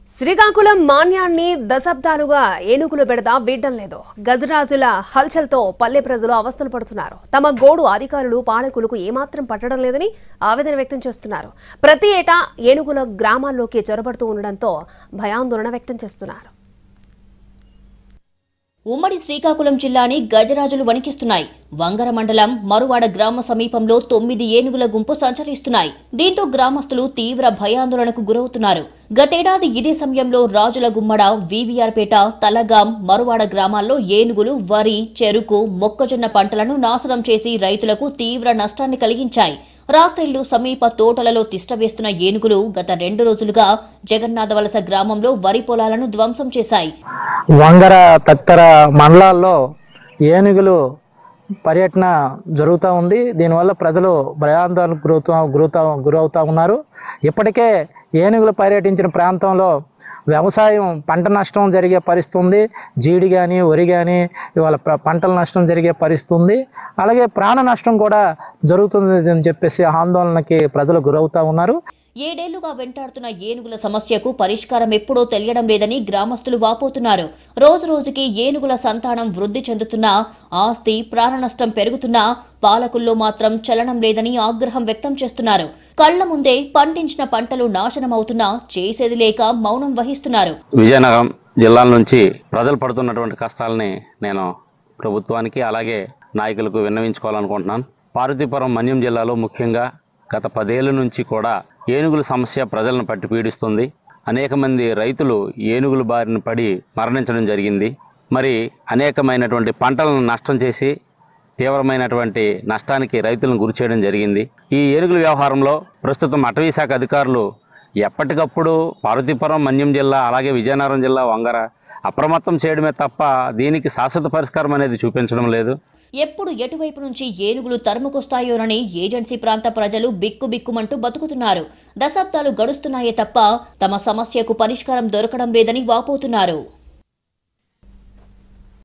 శ్రీకాకుళం మాన్యాన్ని దశాబ్దాలుగా ఏనుగులు పెడతా వీడడం లేదు. గజరాజుల హల్చల్తో పల్లె ప్రజలు అవస్థలు పడుతున్నారు. తమ గోడు అధికారులు పాలకులకు ఏమాత్రం పట్టడం లేదని ఆవేదన వ్యక్తం చేస్తున్నారు. ప్రతి ఏటా ఏనుగుల గ్రామాల్లోకి చొరబడుతూ ఉండడంతో భయాందోళన వ్యక్తం చేస్తున్నారు. ఉమ్మడి శ్రీకాకుళం జిల్లాని గజరాజులు వణికిస్తున్నాయి. వంగర మండలం మరువాడ గ్రామ సమీపంలో 9 ఏనుగుల గుంపు సంచరిస్తున్నాయి. దీంతో గ్రామస్తులు తీవ్ర భయాందోళనకు గురవుతున్నారు. గతేడాది ఇదే సమయంలో రాజుల గుమ్మడ, వీవీఆర్పేట, తలగాం, మరువాడ గ్రామాల్లో ఏనుగులు వరి, చెరుకు, మొక్కజొన్న పంటలను నాశనం చేసి రైతులకు తీవ్ర నష్టాన్ని కలిగించాయి. రాత్రిళ్లు సమీప తోటలలో తిష్టవేస్తున్న ఏనుగులు గత 2 రోజులుగా జగన్నాథవలస గ్రామంలో వరి పొలాలను ధ్వంసం చేశాయి. వంగర తత్తర మండలాల్లో ఏనుగులు పర్యటన జరుగుతూ ఉంది. దీనివల్ల ప్రజలు భయాందోళనకు గురవుతూ ఉన్నారు. ఇప్పటికే ఏనుగులు పర్యటించిన ప్రాంతంలో వ్యవసాయం పంట నష్టం జరిగే పరిస్థితి ఉంది. జీడి కానీ వరి కానీ ఇవాళ పంటల నష్టం జరిగే పరిస్థితి ఉంది. అలాగే ప్రాణ నష్టం కూడా జరుగుతుంది అని చెప్పేసి ఆందోళనకి ప్రజలు గురవుతూ ఉన్నారు. 7 ఏళ్లుగా వెంటాడుతున్న ఏనుగుల సమస్యకు పరిష్కారం ఎప్పుడో తెలియడం లేదని గ్రామస్తులు వాపోతున్నారు. రోజు రోజుకి ఏనుగుల సంతానం వృద్ధి చెందుతున్నా, ఆస్తి ప్రాణ నష్టం పెరుగుతున్నా పాలకుల్లో మాత్రం చలనం లేదని ఆగ్రహం వ్యక్తం చేస్తున్నారు. కళ్ల ముందే పండించిన పంటలు నాశనమవుతున్నా చేసేది లేక మౌనం వహిస్తున్నారు. విజయనగరం జిల్లాల నుంచి ప్రజలు పడుతున్నటువంటి కష్టాలని నేను ప్రభుత్వానికి అలాగే నాయకులకు విన్నవించుకోవాలనుకుంటున్నాను. పార్వతీపురం మన్యం జిల్లాలో ముఖ్యంగా గత 10 ఏళ్ల నుంచి కూడా ఏనుగుల సమస్య ప్రజలను పట్టి పీడిస్తుంది. అనేక మంది రైతులు ఏనుగుల బారిన పడి మరణించడం జరిగింది. మరి అనేకమైనటువంటి పంటలను నష్టం చేసి తీవ్రమైనటువంటి నష్టానికి రైతులను గురి చేయడం జరిగింది. ఈ ఏనుగుల వ్యవహారంలో ప్రస్తుతం అటవీ శాఖ అధికారులు ఎప్పటికప్పుడు పార్వతీపురం మన్యం జిల్లా అలాగే విజయనగరం జిల్లా వంగర అప్రమత్తం చేయడమే తప్ప దీనికి శాశ్వత పరిష్కారం అనేది చూపించడం లేదు. ఎప్పుడు ఎటువైపు నుంచి ఏనుగులు తరుముకొస్తాయోనని ఏజెన్సీ ప్రాంత ప్రజలు బిక్కుబిక్కుమంటూ బతుకుతున్నారు. దశాబ్దాలు గడుస్తున్నాయే తప్ప తమ సమస్యకు పరిష్కారం దొరకడం లేదని వాపోతున్నారు.